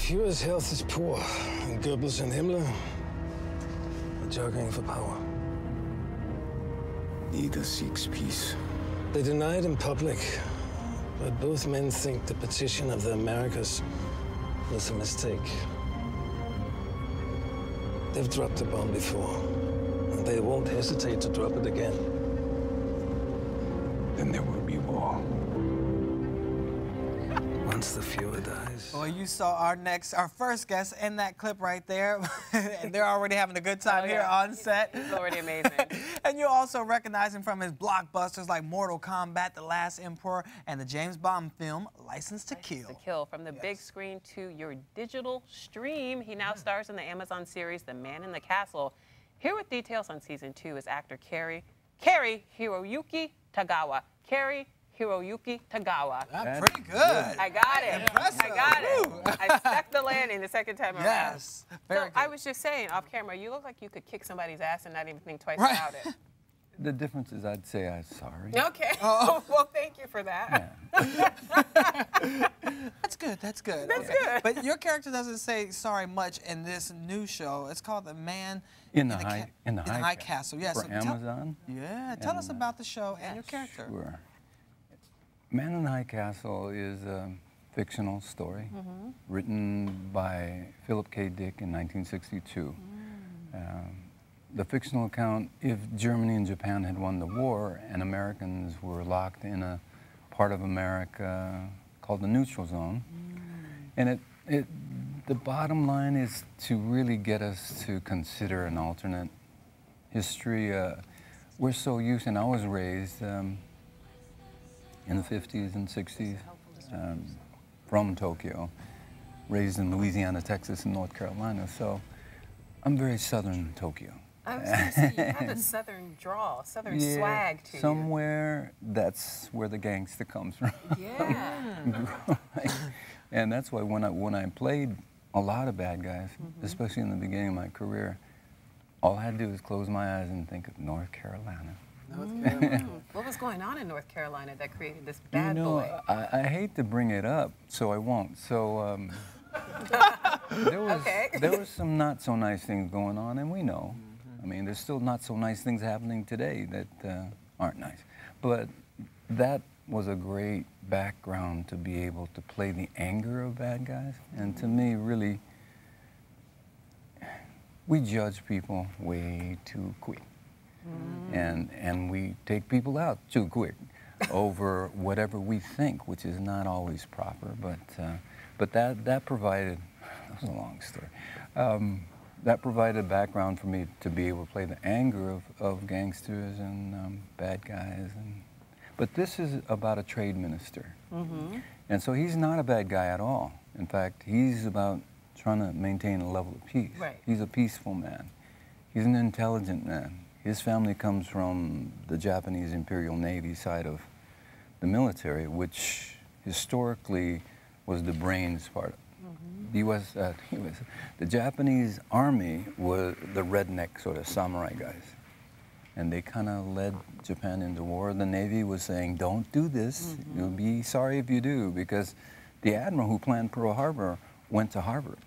Führer's health is poor, and Goebbels and Himmler are jockeying for power. Neither seeks peace. They deny it in public, but both men think the partition of the Americas was a mistake. They've dropped a bomb before, and they won't hesitate to drop it again. Then there will be war. Once the Führer dies. Well, you saw our first guest in that clip right there. And they're already having a good time here on set. It's already amazing. And you'll also recognize him from his blockbusters like Mortal Kombat, The Last Emperor, and the James Bond film, License to Kill. License to Kill. From the big screen to your digital stream, he now stars in the Amazon series, The Man in the Castle. Here with details on season 2 is actor Cary-Hiroyuki Tagawa. Cary-Hiroyuki Tagawa. That's pretty good. I got it. Impressive. I got it. Woo. I stuck the landing the second time around. Yes. Very good. I was just saying off camera, you look like you could kick somebody's ass and not even think twice Right. about it. The difference is I'd say I'm sorry. Okay. Oh. Well, thank you for that. Yeah. That's good. That's good. That's good. But your character doesn't say sorry much in this new show. It's called The Man in the High Castle. Yes. For Amazon. Tell us about the show and your character. Sure. Man in the High Castle is a fictional story written by Philip K. Dick in 1962. The fictional account, if Germany and Japan had won the war and Americans were locked in a part of America called the neutral zone. And the bottom line is to really get us to consider an alternate history. We're so used, and I was raised in the 50s and 60s from Tokyo, raised in Louisiana, Texas, and North Carolina. So I'm very southern Tokyo. I was going to say, you have a southern drawl, southern swag to you. Somewhere that's where the gangster comes from. Yeah. And that's why when I played a lot of bad guys, especially in the beginning of my career, all I had to do was close my eyes and think of North Carolina. What was going on in North Carolina that created this bad boy? I hate to bring it up, so I won't. So there was some not so nice things going on, and we know. I mean, there's still not so nice things happening today that aren't nice. But that was a great background to be able to play the anger of bad guys. And to me, really, we judge people way too quick. And we take people out too quick over whatever we think, which is not always proper. But that provided, that was a long story. That provided a background for me to be able to play the anger of gangsters and bad guys. But this is about a trade minister. And so he's not a bad guy at all. In fact, he's about trying to maintain a level of peace. Right. He's a peaceful man. He's an intelligent man. His family comes from the Japanese Imperial Navy side of the military, which historically was the brains part. The Japanese army was the redneck sort of samurai guys. And they kind of led Japan into war. The Navy was saying, don't do this. You'll be sorry if you do, because the admiral who planned Pearl Harbor went to Harvard.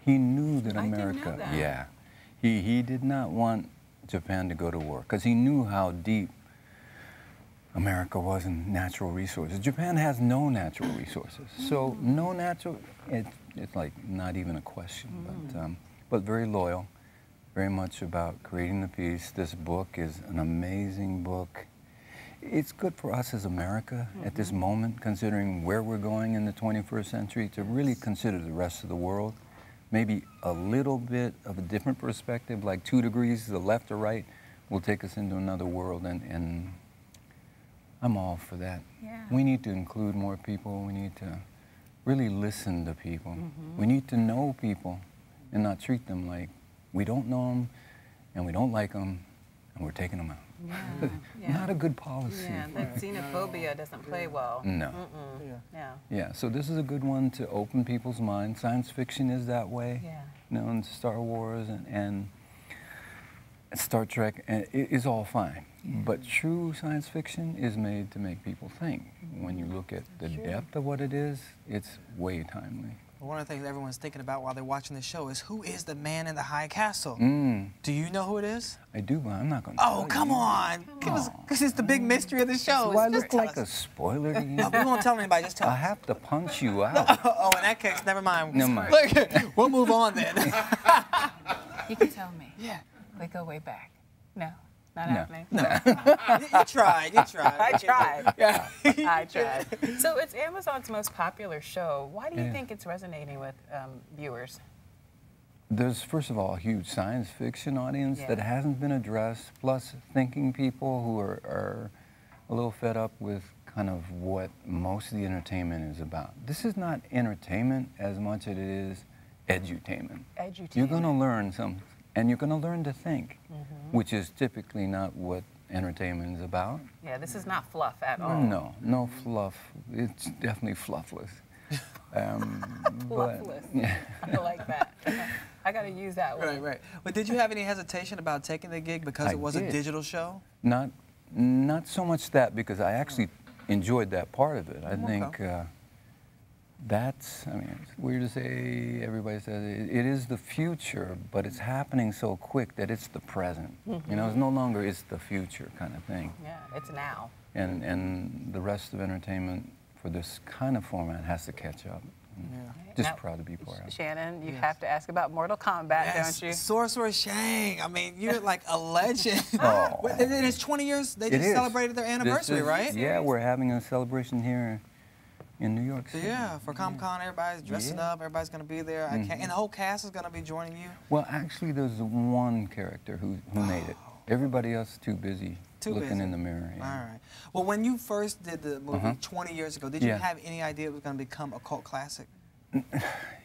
He knew that America, I didn't know that. Yeah. He did not want Japan to go to war, because he knew how deep America was in natural resources. Japan has no natural resources. So no natural, it's like not even a question, but very loyal, very much about creating the peace. This book is an amazing book. It's good for us as America at this moment, considering where we're going in the 21st century, to really consider the rest of the world. Maybe a little bit of a different perspective, like 2 degrees to the left or right, will take us into another world, and I'm all for that. Yeah. We need to include more people. We need to really listen to people. We need to know people and not treat them like we don't know them and we don't like them and we're taking them out. Not a good policy. Yeah, that xenophobia doesn't play well. No. Yeah, so this is a good one to open people's minds. Science fiction is that way. You know, and Star Wars and Star Trek is all fine. But true science fiction is made to make people think. When you look at the depth of what it is, it's way timely. One of the things everyone's thinking about while they're watching the show is who is the man in the high castle? Do you know who it is? I do, but I'm not going to tell you. Oh, come on. Because it's the big mystery of the show. Do I look like a spoiler to you? We won't tell anybody, just tell I us. have to punch you out. Oh, in that case, never mind. Never mind. Look, we'll move on then. You can tell me. Yeah. We go way back. No, not happening. No. You tried. You tried. I tried. Yeah. I tried. So it's Amazon's most popular show. Why do you Yeah. think it's resonating with viewers? There's, first of all, a huge science fiction audience that hasn't been addressed, plus thinking people who are a little fed up with kind of what most of the entertainment is about. This is not entertainment as much as it is edutainment. Edutainment. You're going to learn something, and you're going to learn to think, which is typically not what entertainment is about. Yeah, this is not fluff at all. No, no fluff. It's definitely fluffless. Fluffless. Yeah. I like that. I got to use that one. Right, right. But did you have any hesitation about taking the gig because I it was a did. digital show? Not so much that, because I actually enjoyed that part of it. I think that's, I mean, it's weird to say, everybody says it is the future, but it's happening so quick that it's the present. You know, it's no longer it's the future kind of thing. Yeah, it's now. And the rest of entertainment for this kind of format has to catch up. Just Now, proud to be part of it. Shannon, you have to ask about Mortal Kombat, don't you? Sorcerer Shang. I mean, you're like a legend. Oh. And it's 20 years. They just It is. celebrated their anniversary, right? Yeah, we're having a celebration here in New York City. Yeah, for Comic-Con, everybody's dressing up. Everybody's going to be there. I can't, and the whole cast is going to be joining you. Well, actually, there's one character who made it. Everybody else is too busy looking in the mirror. Yeah. All right. Well, when you first did the movie 20 years ago, did you have any idea it was going to become a cult classic?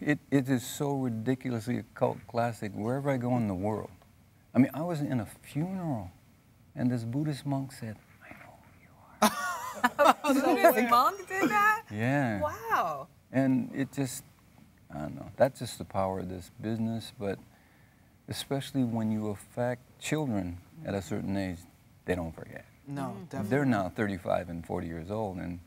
It is so ridiculously a cult classic wherever I go in the world. I mean, I was in a funeral, and this Buddhist monk said, "I know who you are." A Buddhist monk did that? Yeah. Wow. And it just, I don't know, that's just the power of this business, but especially when you affect children at a certain age, they don't forget. No, definitely. They're now 35 and 40 years old, and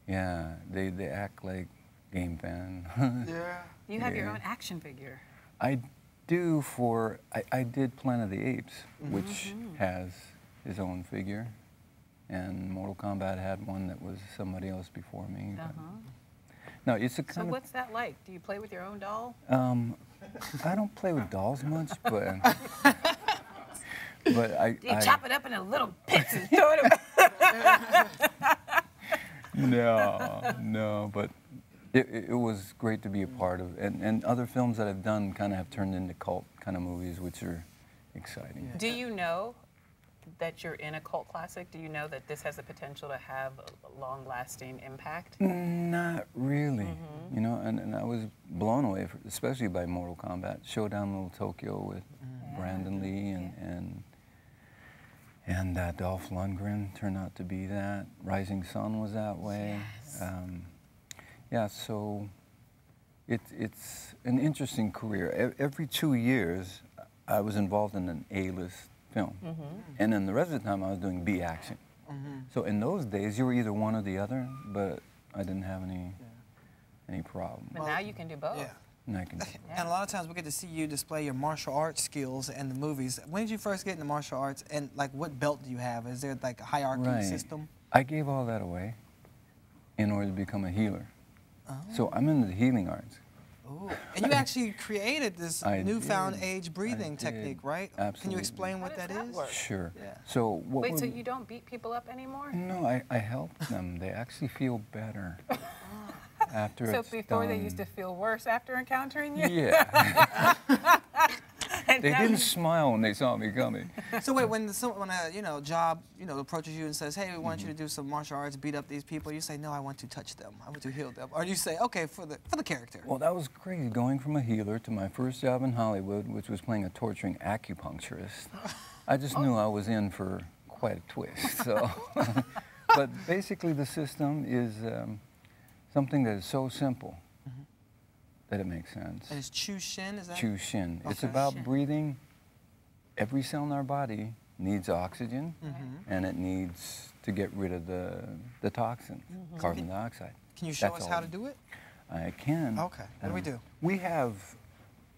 yeah, they act like game fan. Yeah. You have your own action figure. I do I did Planet of the Apes, which has his own figure, and Mortal Kombat had one that was somebody else before me. No, it's a So kind what's that like? Do you play with your own doll? I don't play with dolls much, but I. Do you chop it up into little bits and throw it No, but it was great to be a part of, and other films that I've done kind of have turned into cult kind of movies, which are exciting. Do you know that you're in a cult classic? Do you know that this has the potential to have a long-lasting impact? Not really, you know, and I was blown away, especially by Mortal Kombat, Showdown Little Tokyo with Brandon Lee and Dolph Lundgren turned out to be that. Rising Sun was that way. Yeah, so it's an interesting career. Every 2 years, I was involved in an A-list film. And then the rest of the time, I was doing B action. So in those days, you were either one or the other, but I didn't have any problem. But now you can do both. Yeah. And I can, And a lot of times we get to see you display your martial arts skills in the movies. When did you first get into martial arts, and like what belt do you have? Is there like a hierarchy system? I gave all that away in order to become a healer. So I'm into the healing arts. Ooh. And you actually created this newfound age breathing technique, right? Absolutely. Can you explain what that is? Sure. Yeah. So what Wait, so you don't beat people up anymore? No, I help them. They actually feel better after So it's before they done. used to feel worse after encountering you? Yeah. And They now didn't you- smile when they saw me coming. So wait, when a job approaches you and says, "Hey, we want you to do some martial arts, beat up these people," you say, "No, I want to touch them. I want to heal them," or you say, "Okay, for the character." Well, that was crazy, going from a healer to my first job in Hollywood, which was playing a torturing acupuncturist. I just knew I was in for quite a twist. So, but basically, the system is something that is so simple that it makes sense. And it's Chu-Shin, is that? Chu-Shin. It's Okay. about breathing. Every cell in our body needs oxygen, and it needs to get rid of the toxins, carbon dioxide. Can you show That's us all. how to do it? I can. Okay. What do we do? We have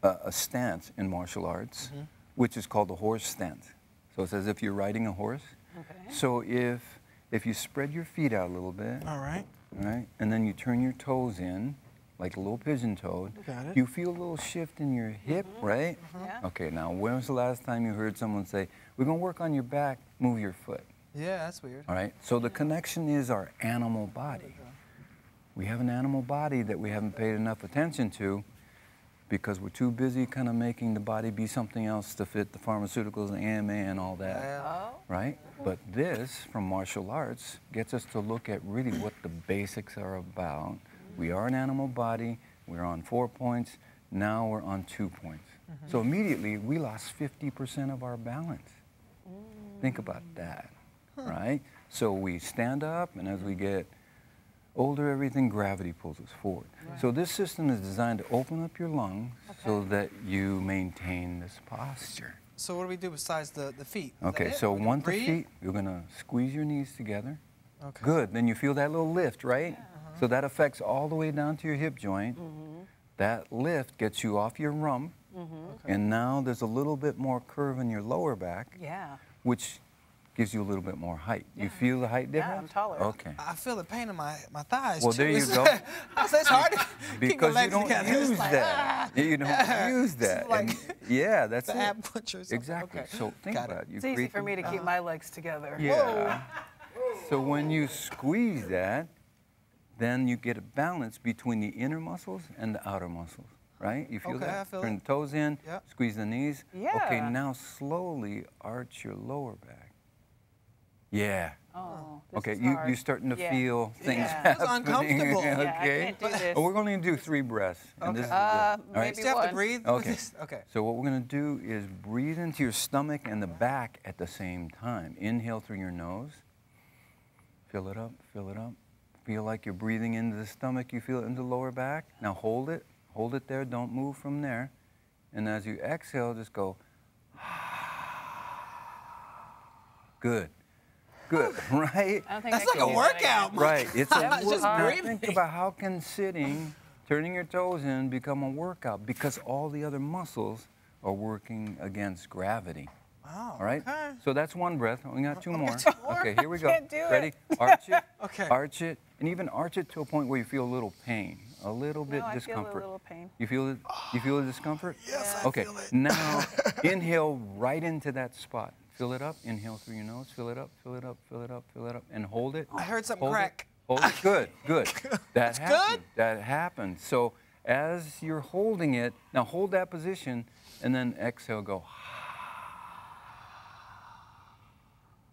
a stance in martial arts, which is called the horse stance. So it's as if you're riding a horse. Okay. So if you spread your feet out a little bit, All right. and then you turn your toes in, like a little pigeon toed, Got it. you feel a little shift in your hip, right? Yeah. Okay, now when was the last time you heard someone say, we're gonna work on your back, move your foot? Yeah, that's weird. All right, so the connection is our animal body. We have an animal body that we haven't paid enough attention to because we're too busy kind of making the body be something else to fit the pharmaceuticals and AMA and all that, Yeah. right? But this, from martial arts, gets us to look at really what the basics are about. We are an animal body, we're on 4 points, now we're on 2 points. So immediately, we lost 50% of our balance. Think about that, right? So we stand up, and as we get older, everything, gravity pulls us forward. So this system is designed to open up your lungs so that you maintain this posture. So what do we do besides the feet? Is Okay, that it? so We can once the breathe? feet, you're gonna squeeze your knees together. Okay. Good, then you feel that little lift, right? So that affects all the way down to your hip joint. That lift gets you off your rump, and now there's a little bit more curve in your lower back, Yeah. which gives you a little bit more height. You feel the height Yeah, I'm difference? taller. Okay. I feel the pain in my thighs. Well, too. there you It's- go. I say it's hard to keep my Because you legs don't together. It's use like, that. You don't use that. like And yeah, that's the it. ab butcher or something. Exactly. Okay. So think Got it. about it. You It's easy create for the- me to keep my legs together. Yeah. So when you squeeze that, then you get a balance between the inner muscles and the outer muscles, right? You feel Okay, that? I feel Turn it. the toes in, Yep. squeeze the knees. Okay, Yeah. now slowly arch your lower back. Yeah. Oh, this Okay, is you're hard. starting to Yeah. feel things Yeah. It's happening. uncomfortable. Yeah, I Okay. can't do this. Well, we're going to do 3 breaths. And this is Okay. good. All right. Do you have to one. breathe? with Okay. this? Okay. So what we're going to do is breathe into your stomach and the back at the same time. Inhale through your nose. Fill it up, fill it up. Feel like you're breathing into the stomach. You feel it into the lower back. Now hold it. Hold it there. Don't move from there. And as you exhale, just go. Good. Good, right? I don't think That's I like can a do that workout. again. Right. It's a That was work. just Now breathing. think about how can sitting, turning your toes in, become a workout because all the other muscles are working against gravity. Wow. All right? Okay. So that's one breath. We got 2 more. two more? Okay, here we go. Can't do it. Ready? Arch it. Okay. Arch it. And even arch it to a point where you feel a little pain, a little bit No, I feel a discomfort. little pain. You feel it? You feel the discomfort? Yes, Okay. I feel it. Now inhale right into that spot. Fill it up. Inhale through your nose. Fill it up. Fill it up. Fill it up. Fill it up. And hold it. I heard something Hold crack. It. Hold it. Good. Good. That happened. good? That happened. So as you're holding it, now hold that position, and then exhale. Go.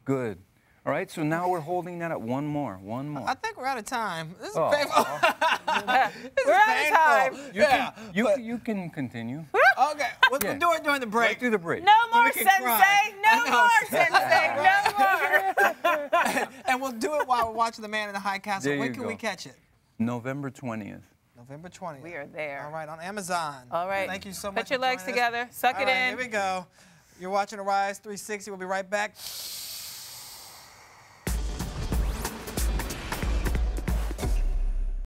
Good. All right. So now we're holding that at 1 more. 1 more. I think we're out of time. This is Oh. painful. We're out of time. Yeah. You can continue. Okay. We'll Yeah. do it during the Right break. through the break. No more we can sensei. cry. No I know. more sensei. No more. And we'll do it while we're watching The Man in the High Castle. There When you can go. we catch it? November 20th. November 20th. We are there. All right, on Amazon. All right. Thank you so much. Put your for legs joining us. together. Suck All it right, in. Here we go. You're watching Arise 360. We'll be right back.